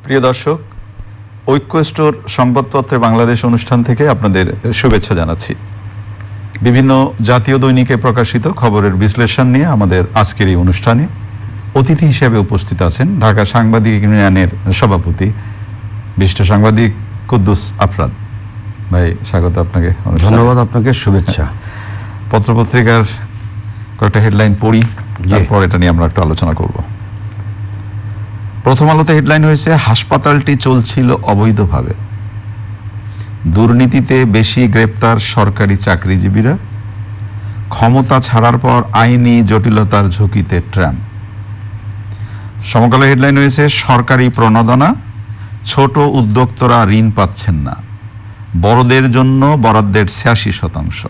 প্রিয় দর্শক, ঐক্য স্টোর সংবাদপত্রে বাংলাদেশ অনুষ্ঠান থেকে আপনাদের শুভেচ্ছা জানাচ্ছি। বিভিন্ন জাতীয় দৈনিকে প্রকাশিত খবরের বিশ্লেষণ নিয়ে আমাদের আজকের এই অনুষ্ঠানে অতিথি হিসেবে উপস্থিত আছেন ঢাকা সাংবাদিক ইউনিয়নের সভাপতি বিশিষ্ট সাংবাদিক কুদ্দুস আফরাদ ভাই। স্বাগত আপনাকে। ধন্যবাদ আপনাকে, শুভেচ্ছা। পত্রপত্রিকার কয়েকটা হেডলাইন পড়ি, তারপর এটা নিয়ে আমরা একটু আলোচনা করব। প্রথম আলোতে হেডলাইন হয়েছে, হাসপাতালটি চলছিল অবৈধভাবে, দুর্নীতিতে বেশি গ্রেপ্তার সরকারি চাকরিজীবীরা, ক্ষমতা ছাড়ার পর আইনি জটিলতার ঝুঁকিতে ট্রাম। সমকালে হেডলাইন হয়েছে, সরকারি প্রণোদনা, ছোট উদ্যোক্তারা ঋণ পাচ্ছেন না, বড়দের জন্য বরাদ্দের ৮৬%।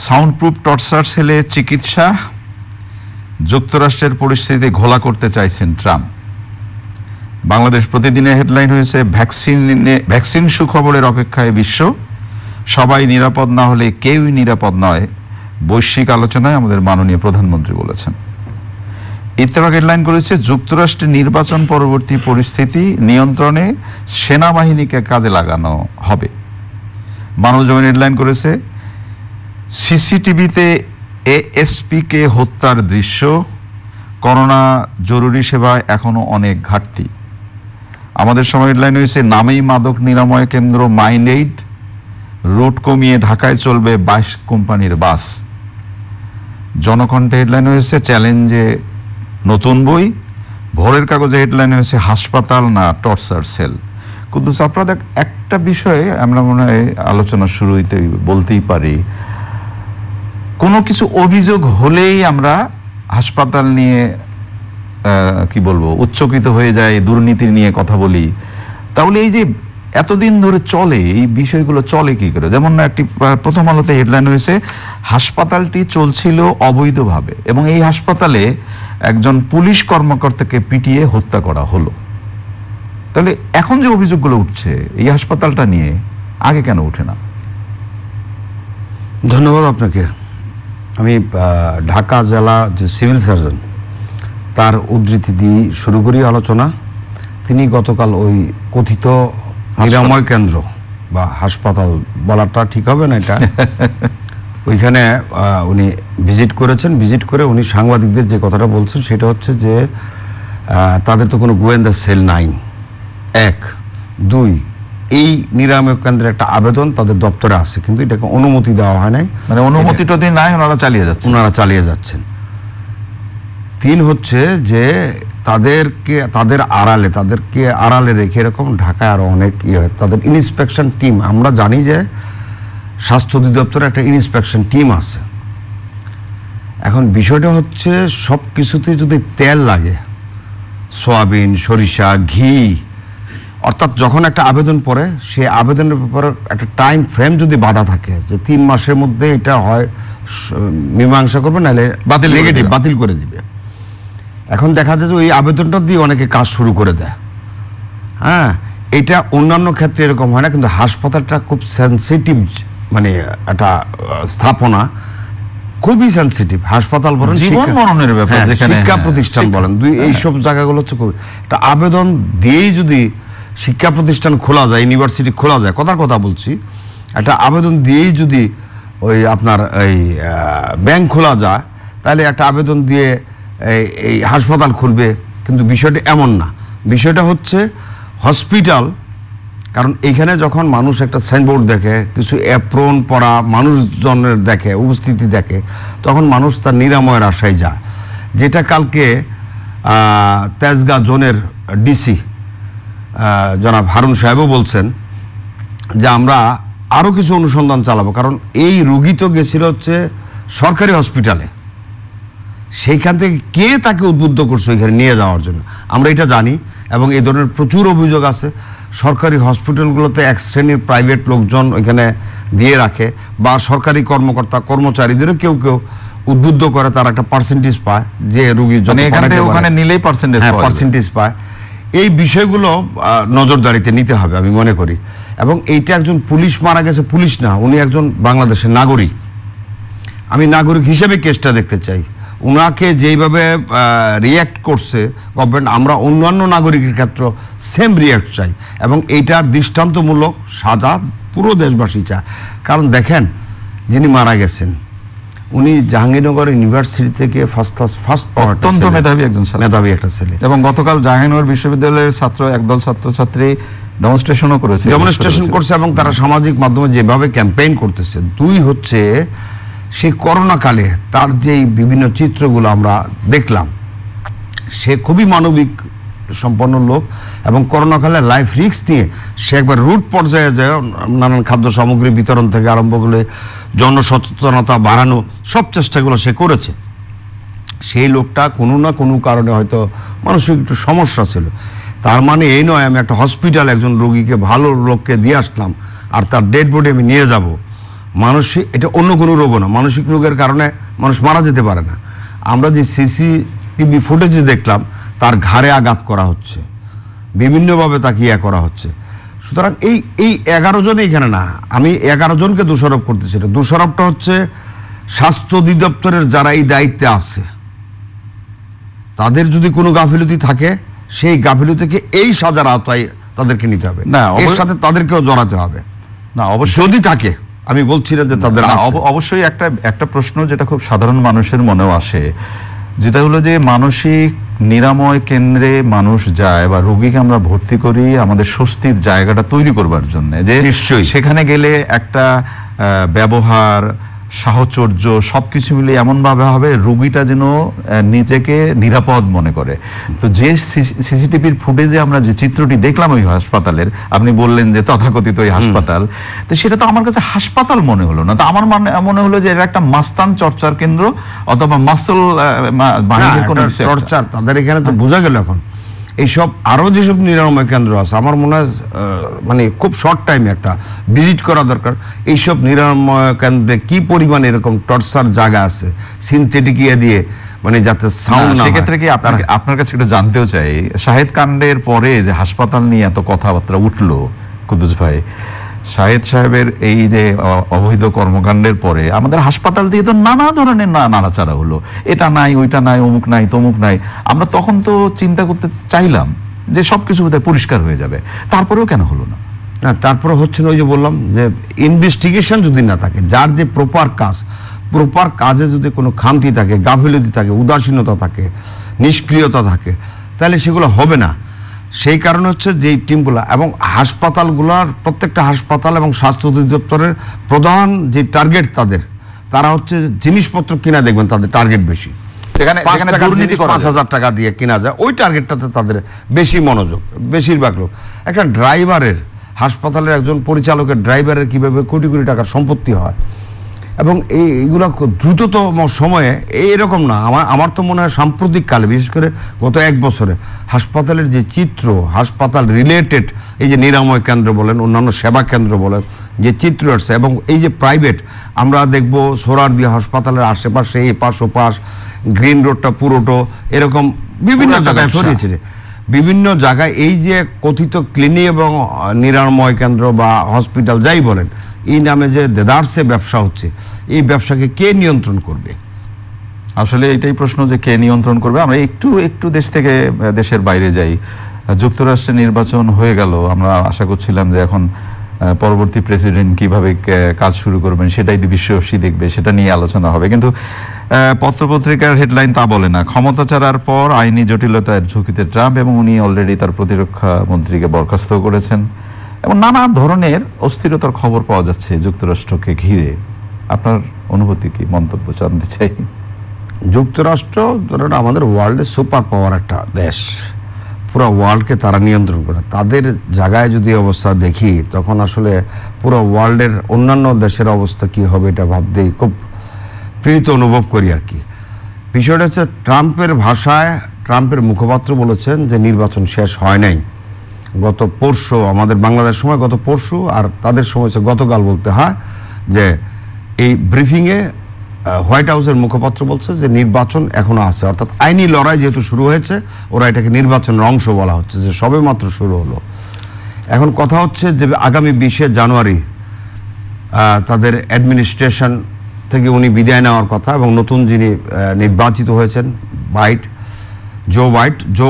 সাউন্ডপ্রুফ টর্চার সেলে চিকিৎসা, যুক্তরাষ্ট্রের পরিস্থিতি ঘোলা করতে চাইছেন ট্রাম্প। বাংলাদেশ প্রতিদিনে হেডলাইন হয়েছে, ভ্যাকসিন সুখবরের অপেক্ষায় বিশ্ব, সবাই নিরাপদ না হলে কেউই নিরাপদ নয়, বৈশ্বিক আলোচনায় আমাদের মাননীয় প্রধানমন্ত্রী বলেছেন। ইত্তেফাক হেডলাইন করেছে, যুক্তরাষ্ট্রে নির্বাচন পরবর্তী পরিস্থিতি নিয়ন্ত্রণে সেনাবাহিনীকে কাজে লাগানো হবে। মানবজমিন হেডলাইন করেছে, সিসিটিভিতে এএসপিকে হত্যার দৃশ্য, করোনা জরুরি সেবায় এখনো অনেক ঘাটতি। আমাদের সময় হেডলাইন হয়েছে, নামেই মাদক নিরাময় কেন্দ্র মাইন্ড এইড, রুট কমিয়ে ঢাকায় চলবে 22 কোম্পানির বাস। জনকণ্ঠে হেডলাইন হয়েছে, চ্যালেঞ্জে নতুন বই। ভোরের কাগজে হেডলাইন হয়েছে, হাসপাতাল না টর্চার সেল। কুদ্দুস আফরাদ, একটা বিষয়ে আমরা মনে হয় আলোচনা শুরুতে বলতেই পারি, কোনো কিছু অভিযোগ হলেই আমরা হাসপাতাল নিয়ে কি বলবো উচ্চকিত হয়ে যায়, দুর্নীতি নিয়ে কথা বলি। তাহলে এই যে এতদিন ধরে চলে এই বিষয়গুলো চলে কি করে? যেমন একটি প্রথম আলোতে হেডলাইন হয়েছে, হাসপাতালটি চলছিল অবৈধভাবে এবং এই হাসপাতালে একজন পুলিশ কর্মকর্তাকে পিটিয়ে হত্যা করা হলো। তাহলে এখন যে অভিযোগগুলো উঠছে এই হাসপাতালটা নিয়ে, আগে কেন উঠে না? ধন্যবাদ আপনাকে। আমি ঢাকা জেলা যে সিভিল সার্জন তার উদ্ধৃতি দিয়ে শুরু করি আলোচনা। তিনি গতকাল ওই কথিত নিরাময় কেন্দ্র বা হাসপাতাল বলাটা ঠিক হবে না, এটা ওইখানে উনি ভিজিট করেছেন। ভিজিট করে উনি সাংবাদিকদের যে কথাটা বলছেন সেটা হচ্ছে যে তাদের তো কোনো গোয়েন্দা সেল নাই, 1। 2, এই নিরাময় কেন্দ্রের একটা আবেদন তাদের দপ্তরে আছে, কিন্তু এটাকে অনুমতি দেওয়া হয় নাই। মানে অনুমতিটা নাই, ওনারা চালিয়ে যাচ্ছেন। 3 হচ্ছে যে তাদের আড়ালে রেখে এরকম ঢাকায় আরো অনেক হয়, তাদের ইন্সপেকশন টিম। আমরা জানি যে স্বাস্থ্য অধিদপ্তরে একটা ইন্সপেকশন টিম আছে। এখন বিষয়টা হচ্ছে, সব কিছুতে যদি তেল লাগে, সয়াবিন, সরিষা, ঘি, অর্থাৎ যখন একটা আবেদন পড়ে সেই আবেদনের ব্যাপারে একটা টাইম ফ্রেম যদি বাধা থাকে যে 3 মাসের মধ্যে এটা হয় মীমাংসা করবে, নাহলে বাতিল করে দিবে। এখন দেখা যায় যে ওই আবেদনটা দিয়ে অনেকে কাজ শুরু করে দেয়। হ্যাঁ, এটা অন্যান্য ক্ষেত্রে এরকম হয় না, কিন্তু হাসপাতালটা খুব সেন্সিটিভ, মানে একটা স্থাপনা, খুবই সেন্সিটিভ। হাসপাতাল বলেন, শিক্ষা প্রতিষ্ঠান বলেন, এইসব জায়গাগুলো হচ্ছে খুব একটা আবেদন দিয়েই যদি শিক্ষা প্রতিষ্ঠান খোলা যায়, ইউনিভার্সিটি খোলা যায়, কথা বলছি, একটা আবেদন দিয়েই যদি ওই আপনার এই ব্যাংক খোলা যায়, তাহলে একটা আবেদন দিয়ে এই হাসপাতাল খুলবে। কিন্তু বিষয়টা এমন না। বিষয়টা হচ্ছে হসপিটাল, কারণ এইখানে যখন মানুষ একটা সাইনবোর্ড দেখে, কিছু অ্যাপ্রন পরা মানুষজনের দেখে, উপস্থিতি দেখে, তখন মানুষ তার নিরাময়ের আশায় যায়। যেটা কালকে তেজগাঁ জোনের ডিসি জনাব হারুন সাহেবও বলছেন যে আমরা আরও কিছু অনুসন্ধান চালাবো, কারণ এই রুগী তো গেছিল হচ্ছে সরকারি হসপিটালে, সেইখান থেকে কে তাকে উদ্বুদ্ধ করছে ওইখানে নিয়ে যাওয়ার জন্য আমরা এটা জানি। এবং এই ধরনের প্রচুর অভিযোগ আছে। সরকারি হসপিটালগুলোতে এক শ্রেণীর প্রাইভেট লোকজন ওইখানে দিয়ে রাখে, বা সরকারি কর্মকর্তা কর্মচারীদেরও কেউ উদ্বুদ্ধ করে, তারা একটা পার্সেন্টেজ পায়, যে রুগী পার্সেন্টেজ পায়। এই বিষয়গুলো নজরদারিতে নিতে হবে আমি মনে করি। এবং এইটা একজন পুলিশ মারা গেছে, পুলিশ না, উনি একজন বাংলাদেশের নাগরিক। আমি নাগরিক হিসেবে কেসটা দেখতে চাই। উনাকে যেইভাবে রিয়্যাক্ট করছে গভর্নমেন্ট, আমরা অন্যান্য নাগরিকের ক্ষেত্রে সেম রিয়্যাক্ট চাই এবং এইটার দৃষ্টান্তমূলক সাজা পুরো দেশবাসী চায়। কারণ দেখেন, যিনি মারা গেছেন উনি জাহাঙ্গীরনগর ইউনিভার্সিটি থেকে ফার্স্ট অত্যন্ত মেধাবী একজন মেধাবী একটা ছেলে, এবং গতকাল জাহাঙ্গীরনগর বিশ্ববিদ্যালয়ের একদল ছাত্রছাত্রী ডেমনস্ট্রেশন করছে এবং তারা সামাজিক মাধ্যমে যেভাবে ক্যাম্পেইন করতেছে। দুই হচ্ছে সেই করোনাকালে তার যেই বিভিন্ন চিত্রগুলো আমরা দেখলাম, সে খুবই মানবিক সম্পন্ন লোক এবং করোনাকালে লাইফ রিস্ক নিয়ে সে একবার রুট পর্যায়ে যায় নানান খাদ্য সামগ্রী বিতরণ থেকে আরম্ভ করে জনসচেতনতা বাড়ানো সব চেষ্টাগুলো সে করেছে। সেই লোকটা কোনো না কোনো কারণে হয়তো মানসিক একটু সমস্যা ছিল। তার মানে এই নয় আমি একটা হসপিটাল একজন রোগীকে ভালো লোককে দিয়ে আসলাম আর তার ডেড বডি আমি নিয়ে যাব। মানসিক, এটা অন্য কোনো রোগও না, মানসিক রোগের কারণে মানুষ মারা যেতে পারে না। আমরা যে সিসিটিভি ফুটেজে দেখলাম তার ঘাড়ে আঘাত করা হচ্ছে, বিভিন্নভাবে তাকে করা হচ্ছে। সুতরাং এই 11 জন এখানে না, আমি 11 জনকে দোষারোপ করতেছি। দোষারোপটা হচ্ছে স্বাস্থ্য অধিদপ্তরের যারা এই দায়িত্বে আছে তাদের যদি কোনো গাফিলতি থাকে সেই গাফিলতিকে এই সাজার আওতায় তাদেরকে নিতে হবে, না এর সাথে তাদেরকেও জড়াতে হবে না। অবশ্যই যদি থাকে, আমি বলছি না যে তাদের অবশ্যই একটা প্রশ্ন যেটা খুব সাধারণ মানুষের মনেও আসে, যেটা হলো যে মানসিক নিরাময় কেন্দ্রে মানুষ যায় বা রোগীকে আমরা ভর্তি করি আমাদের স্বস্তির জায়গাটা তৈরি করবার জন্য, যে নিশ্চয়ই সেখানে গেলে একটা ব্যবহার সাহচর্য সবকিছু মিলে এমন ভাবে হবে রোগীটা যেন নিজেকে নিরাপদ মনে করে। তো যে সিসিটিভির ফুটেজে আমরা যে চিত্রটি দেখলাম ওই হাসপাতালের, আপনি বললেন যে তথাকথিত ওই হাসপাতাল, তো সেটা তো আমার কাছে হাসপাতাল মনে হলো না, তো আমার মনে হলো যে এটা একটা মাস্তান চর্চার কেন্দ্র অথবা মাসল বাহিনীর কোনো চর্চার। তাদের এখানে তো বোঝা গেল এখন এইসব আরো যেসব নিরাময় কেন্দ্র আছে আমার মনে হয় মানে খুব শর্ট টাইমে একটা ভিজিট করা দরকার। এইসব নিরাময় কেন্দ্রে কি পরিমাণে এরকম টর্চার জায়গা আছে সিনথেটিক দিয়ে, মানে যাতে সাউন্ড না। সেক্ষেত্রে কি আপনার কাছে একটু জানতেও চাই, শাহেদ কাণ্ডের পরে যে হাসপাতাল নিয়ে এত কথাবার্তা উঠলো কুদ্দুস ভাই, শাহেদ সাহেবের এই যে অবৈধ কর্মকাণ্ডের পরে আমাদের হাসপাতাল দিয়ে তো নানা ধরনের নাড়াচাড়া হলো, এটা নাই ওইটা নাই অমুক নাই তমুক নাই। আমরা তখন তো চিন্তা করতে চাইলাম যে সবকিছু বোধহয় পরিষ্কার হয়ে যাবে, তারপরেও কেন হলো না? না, তারপরে হচ্ছে না, ওই যে বললাম যে ইনভেস্টিগেশন যদি না থাকে, যার যে প্রপার কাজে যদি কোনো খামতি থাকে, গাফিলতি থাকে, উদাসীনতা থাকে, নিষ্ক্রিয়তা থাকে, তাহলে সেগুলো হবে না। সেই কারণে হচ্ছে যে টিমগুলো এবং হাসপাতালগুলোর প্রত্যেকটা হাসপাতাল এবং স্বাস্থ্য অধিদপ্তরের প্রধান যে টার্গেট তারা হচ্ছে জিনিসপত্র কিনা, দেখবেন তাদের টার্গেট বেশি, 5,000 টাকা দিয়ে কিনা যায়, ওই টার্গেটটাতে তাদের বেশি মনোযোগ। বেশিরভাগ লোক, একটা ড্রাইভারের, হাসপাতালের একজন পরিচালকের ড্রাইভারের কিভাবে কোটি কোটি টাকার সম্পত্তি হয় এবং এইগুলো দ্রুততম সময়ে এইরকম না। আমার তো মনে হয় সাম্প্রতিক কালে, বিশেষ করে গত 1 বছরে হাসপাতালের যে চিত্র, হাসপাতাল রিলেটেড এই যে নিরাময় কেন্দ্র বলেন, অন্যান্য সেবা কেন্দ্র বলেন, যে চিত্র আসছে এবং এই যে প্রাইভেট, আমরা দেখবো সোহরাওয়ার্দী হাসপাতালের আশেপাশে এপাশ ওপাশ গ্রিন রোডটা পুরোটো এরকম বিভিন্ন জায়গায় ছড়িয়েছে, বিভিন্ন জায়গায় এই যে কথিত ক্লিনিক এবং নিরাময় কেন্দ্র বা হসপিটাল যাই বলেন, এই নামে যে দেদারসে ব্যবসা হচ্ছে, এই ব্যবসাকে কে নিয়ন্ত্রণ করবে? আসলে এটাই প্রশ্ন, যে কে নিয়ন্ত্রণ করবে। আমরা একটু দেশের বাইরে যাই। যুক্তরাষ্ট্রে নির্বাচন হয়ে গেল, আমরা আশা করছিলাম যে এখন পরবর্তী প্রেসিডেন্ট কিভাবে কাজ শুরু করবেন সেটাই বিশ্ববাসী দেখবে, সেটা নিয়ে আলোচনা হবে। কিন্তু পত্রপত্রিকার হেডলাইন তা বলে না। ক্ষমতা ছাড়ার পর আইনি জটিলতার ঝুঁকিতে ট্রাম্প, এবং উনি অলরেডি তার প্রতিরক্ষা মন্ত্রীকে বরখাস্ত করেছেন এবং নানা ধরনের অস্থিরতার খবর পাওয়া যাচ্ছে যুক্তরাষ্ট্রকে ঘিরে। আপনার অনুভূতি কি, মন্তব্য জানতে চাই। যুক্তরাষ্ট্র ধরেন আমাদের ওয়ার্ল্ডের সুপার পাওয়ার একটা দেশ, পুরো ওয়ার্ল্ডকে তারা নিয়ন্ত্রণ করে। তাদের জায়গায় যদি অবস্থা দেখি তখন আসলে পুরো ওয়ার্ল্ডের অন্যান্য দেশের অবস্থা কি হবে এটা ভাবতেই খুব প্রীত অনুভব করি আর কি। বিষয়টা হচ্ছে ট্রাম্পের ভাষায়, ট্রাম্পের মুখপাত্র বলেছেন যে নির্বাচন শেষ হয় নাই, গত পরশু, আমাদের বাংলাদেশ সময় গত পরশু, আর তাদের সময় হচ্ছে গতকাল বলতে হয়, যে এই ব্রিফিংয়ে হোয়াইট হাউসের মুখপাত্র বলছে যে নির্বাচন এখনো আছে, অর্থাৎ আইনি লড়াই যেহেতু শুরু হয়েছে, ওরা এটাকে নির্বাচনের অংশ বলা হচ্ছে, যে সবে মাত্র শুরু হলো। এখন কথা হচ্ছে যে আগামী 20শে জানুয়ারি তাদের অ্যাডমিনিস্ট্রেশন থেকে উনি বিদায় নেওয়ার কথা এবং নতুন যিনি নির্বাচিত হয়েছেন জো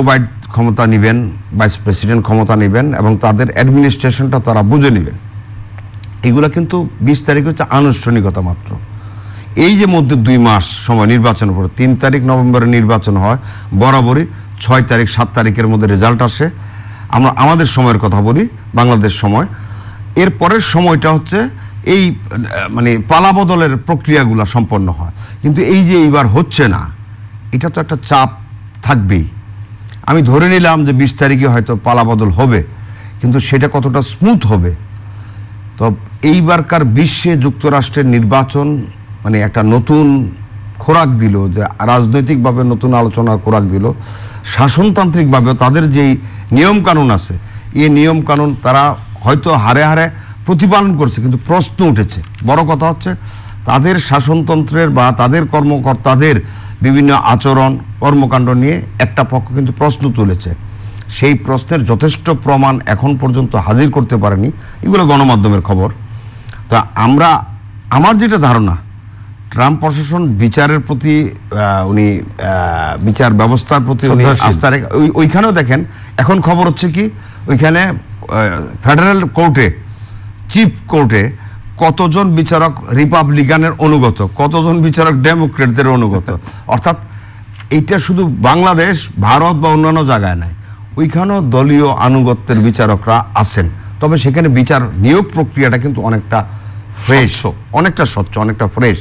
বাইট ক্ষমতা নেবেন, ভাইস প্রেসিডেন্ট ক্ষমতা নেবেন এবং তাদের অ্যাডমিনিস্ট্রেশনটা তারা বুঝে নেবেন। এগুলো কিন্তু 20 তারিখ হচ্ছে আনুষ্ঠানিকতা মাত্র। এই যে মধ্যে 2 মাস সময় নির্বাচনের পর 3 তারিখ নভেম্বরে নির্বাচন হয়, বরাবরই 6 তারিখ 7 তারিখের মধ্যে রেজাল্ট আসে। আমরা আমাদের সময়ের কথা বলি, বাংলাদেশ সময়। এর পরের সময়টা হচ্ছে এই মানে পালাবদলের প্রক্রিয়াগুলো সম্পন্ন হয়। কিন্তু এই যে এইবার হচ্ছে না, এটা তো একটা চাপ থাকবেই। আমি ধরে নিলাম যে 20 তারিখে হয়তো পালাবদল হবে, কিন্তু সেটা কতটা স্মুথ হবে। তো এইবারকার বিশ্বে যুক্তরাষ্ট্রের নির্বাচন মানে একটা নতুন খোরাক দিল, যে রাজনৈতিকভাবে নতুন আলোচনার খোরাক দিল, শাসনতান্ত্রিকভাবেও তাদের যেই নিয়মকানুন আছে, এই নিয়মকানুন তারা হয়তো হারে হারে প্রতিপালন করছে, কিন্তু প্রশ্ন উঠেছে। বড় কথা হচ্ছে তাদের শাসনতন্ত্রের বা তাদের কর্মকর্তাদের বিভিন্ন আচরণ কর্মকাণ্ড নিয়ে একটা পক্ষ কিন্তু প্রশ্ন তুলেছে। সেই প্রশ্নের যথেষ্ট প্রমাণ এখন পর্যন্ত হাজির করতে পারেনি, এগুলো গণমাধ্যমের খবর। তো আমার যেটা ধারণা, ট্রাম্প প্রশাসন বিচারের প্রতি উনি বিচার ব্যবস্থার প্রতি উনি আস্থা রেখে ওইখানেও দেখেন এখন খবর হচ্ছে কি, ওইখানে ফেডারেল কোর্টে চিফ কোর্টে কতজন বিচারক রিপাবলিকানের অনুগত, কতজন বিচারক ডেমোক্রেটদের অনুগত। অর্থাৎ এইটা শুধু বাংলাদেশ, ভারত বা অন্যান্য জায়গায় নাই, ওইখানেও দলীয় আনুগত্যের বিচারকরা আছেন। তবে সেখানে বিচার নিয়োগ প্রক্রিয়াটা কিন্তু অনেকটা ফ্রেশ, অনেকটা স্বচ্ছ, অনেকটা ফ্রেশ।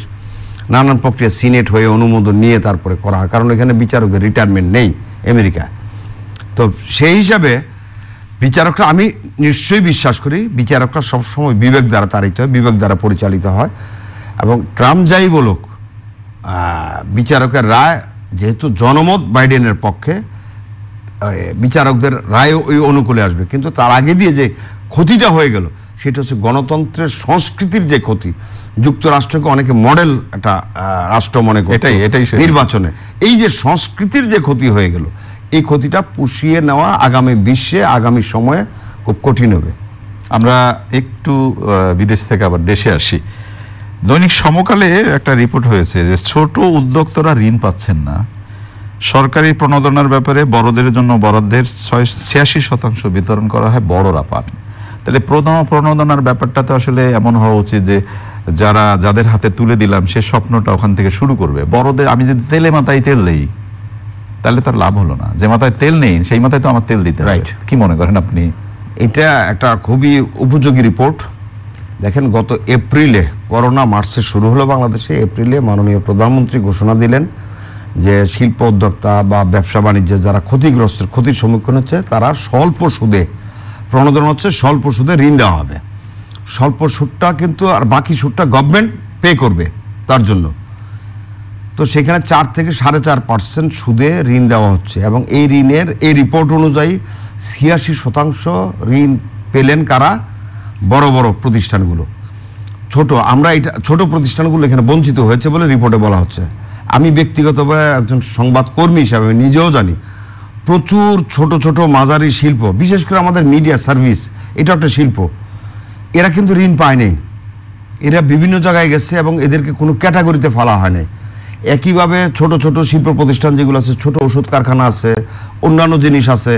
নানান প্রক্রিয়া সিনেট হয়ে অনুমোদন নিয়ে তারপরে করা হয়, কারণ এখানে বিচারকদের রিটায়ারমেন্ট নেই আমেরিকা। তো সেই হিসাবে বিচারকরা, আমি নিশ্চয়ই বিশ্বাস করি বিচারকরা সবসময় বিবেক দ্বারা তাড়িত হয়, বিবেক দ্বারা পরিচালিত হয়। এবং ট্রাম্প যাই বলুক, বিচারকের রায় যেহেতু জনমত বাইডেনের পক্ষে, বিচারকদের রায় ওই অনুকূলে আসবে। কিন্তু তার আগে দিয়ে যে ক্ষতিটা হয়ে গেল, সেটা হচ্ছে গণতন্ত্রের সংস্কৃতির যে ক্ষতি। যুক্তরাষ্ট্রকে অনেকে মডেল একটা রাষ্ট্র মনে করে নির্বাচনে, এই যে সংস্কৃতির যে ক্ষতি হয়ে গেল, এই ক্ষতিটা পুষিয়ে নেওয়া আগামী বিশ্বে আগামী সময়ে খুব কঠিন হবে। আমরা একটু বিদেশ থেকে আবার দেশে আসি। দৈনিক সমকালে একটা রিপোর্ট হয়েছে যে ছোট উদ্যোক্তারা ঋণ পাচ্ছেন না। সরকারি প্রণোদনার ব্যাপারে বড়দের জন্য বরাদ্দের 86% বিতরণ করা হয়, বড়রা পান। তাহলে প্রণোদনার ব্যাপারটা তো আসলে এমন হওয়া উচিত যে যাদের হাতে তুলে দিলাম সে স্বপ্নটা ওখান থেকে শুরু করবে। বড়দের আমি যদি তেলে মাথায় তেল দেই তাহলে তার লাভ হলো না। যে মাথায় তেল নেই সেই মাথায় তো আমার তেল দিতে হবে। কি মনে করেন আপনি? এটা একটা খুবই উপযোগী রিপোর্ট। দেখেন, গত এপ্রিলে করোনা মার্চে শুরু হলো বাংলাদেশে। এপ্রিলে মাননীয় প্রধানমন্ত্রী ঘোষণা দিলেন যে শিল্প উদ্যোক্তা বা ব্যবসা বাণিজ্যে যারা ক্ষতির সম্মুখীন হচ্ছে তারা স্বল্প সুদে, প্রণোদনা হচ্ছে স্বল্প সুদে ঋণ দেওয়া হবে। স্বল্প সুদটা কিন্তু, আর বাকি সুদটা গভর্নমেন্ট পে করবে তার জন্য। তো সেখানে 4 থেকে 4.5% সুদে ঋণ দেওয়া হচ্ছে। এবং এই ঋণের এই রিপোর্ট অনুযায়ী 86% ঋণ পেলেন কারা? বড় বড় প্রতিষ্ঠানগুলো। আমরা এটা ছোট প্রতিষ্ঠানগুলো এখানে বঞ্চিত হয়েছে বলে রিপোর্টে বলা হচ্ছে। আমি ব্যক্তিগতভাবে একজন সংবাদকর্মী হিসাবে নিজেও জানি প্রচুর ছোট ছোট মাঝারি শিল্প, বিশেষ করে আমাদের মিডিয়া সার্ভিস, এটা একটা শিল্প, এরা কিন্তু ঋণ পায়নি। এরা বিভিন্ন জায়গায় গেছে এবং এদেরকে কোনো ক্যাটাগরিতে ফেলা হয় নাই। একইভাবে ছোট ছোট শিল্প প্রতিষ্ঠান যেগুলো আছে, ছোট ওষুধ কারখানা আছে, অন্যান্য জিনিস আছে,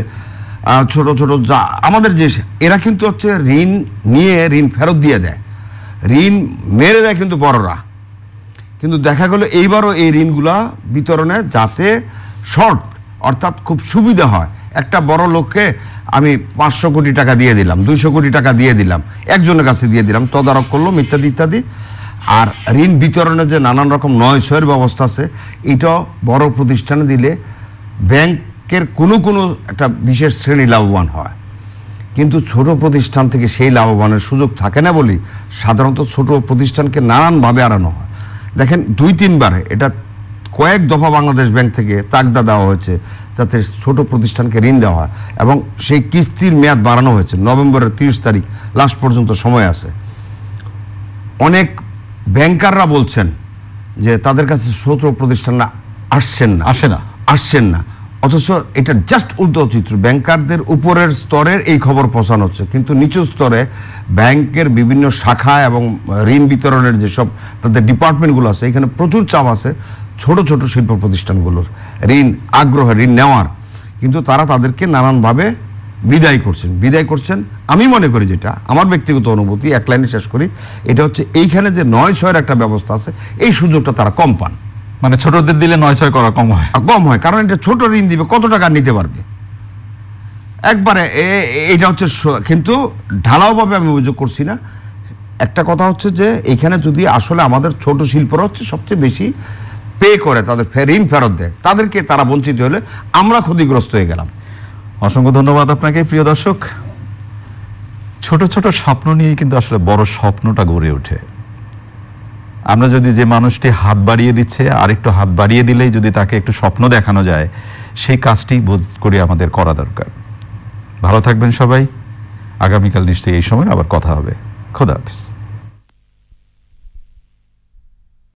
ছোট ছোট যা আমাদের যে, এরা কিন্তু হচ্ছে ঋণ নিয়ে ঋণ ফেরত দিয়ে দেয়, ঋণ মেরে দেয় কিন্তু বড়রা। কিন্তু দেখা গেল এইবারও এই ঋণগুলা বিতরণে যাতে শর্ট, অর্থাৎ খুব সুবিধা হয়। একটা বড় লোককে আমি 500 কোটি টাকা দিয়ে দিলাম, 200 কোটি টাকা দিয়ে দিলাম, একজনের কাছে দিয়ে দিলাম, তদারক করলাম ইত্যাদি ইত্যাদি। আর ঋণ বিতরণে যে নানান রকম 900-এর ব্যবস্থা আছে, এটাও বড় প্রতিষ্ঠানে দিলে ব্যাংকের কোনো একটা বিশেষ শ্রেণী লাভবান হয়। কিন্তু ছোট প্রতিষ্ঠান থেকে সেই লাভবানের সুযোগ থাকে না বলি সাধারণত ছোট প্রতিষ্ঠানকে নানানভাবে আড়ানো হয়। দেখেন, 2-3 বার এটা কয়েক দফা বাংলাদেশ ব্যাংক থেকে তাগদা দেওয়া হয়েছে যাতে ছোট প্রতিষ্ঠানকে ঋণ দেওয়া হয়, এবং সেই কিস্তির মেয়াদ বাড়ানো হয়েছে। নভেম্বরের 30 তারিখ লাস্ট পর্যন্ত সময় আছে। অনেক ব্যাংকাররা বলছেন যে তাদের কাছে ছোট প্রতিষ্ঠানরা আসছেন না। অথচ এটা জাস্ট উল্টো চিত্র। ব্যাংকারদের উপরের স্তরের এই খবর পৌঁছানো হচ্ছে, কিন্তু নিচু স্তরে ব্যাংকের বিভিন্ন শাখা এবং ঋণ বিতরণের যেসব তাদের ডিপার্টমেন্টগুলো আছে, এখানে প্রচুর চাপ আছে ছোট ছোট শিল্প প্রতিষ্ঠানগুলোর ঋণ নেওয়ার, কিন্তু তারা তাদেরকে নানানভাবে বিদায় করছেন। আমি মনে করি, যেটা আমার ব্যক্তিগত অনুভূতি, এক লাইনে শেষ করি, এটা হচ্ছে এইখানে যে 9-6 একটা ব্যবস্থা আছে, এই সুযোগটা তারা কম পান। মানে ছোটদের দিলে 9-6 করা কম হয়, কারণ এটা ছোট ঋণ দিবে, কত টাকা নিতে পারবে একবারে, এটা হচ্ছে। কিন্তু ঢালাওভাবে আমি অভিযোগ করছি না। একটা কথা হচ্ছে যে এইখানে যদি আসলে আমাদের ছোট শিল্পরা হচ্ছে সবচেয়ে বেশি পে করে, তাদের ঋণ ফেরত দেয়, তাদেরকে তারা বঞ্চিত হলে আমরা ক্ষতিগ্রস্ত হয়ে গেলাম। অসংখ্য ধন্যবাদ আপনাকে। প্রিয় দর্শক, ছোট ছোট স্বপ্ন নিয়ে কিন্তু আসলে বড় স্বপ্নটা গড়ে ওঠে। আমরা যদি যে মানুষটি হাত বাড়িয়ে দিচ্ছে আরেকটু হাত বাড়িয়ে দিলেই যদি তাকে একটু স্বপ্ন দেখানো যায়, সেই কাজটি বোধ করি আমাদের করা দরকার। ভালো থাকবেন সবাই। আগামীকাল নিশ্চয়ই এই সময় আবার কথা হবে। খোদা হাফেজ।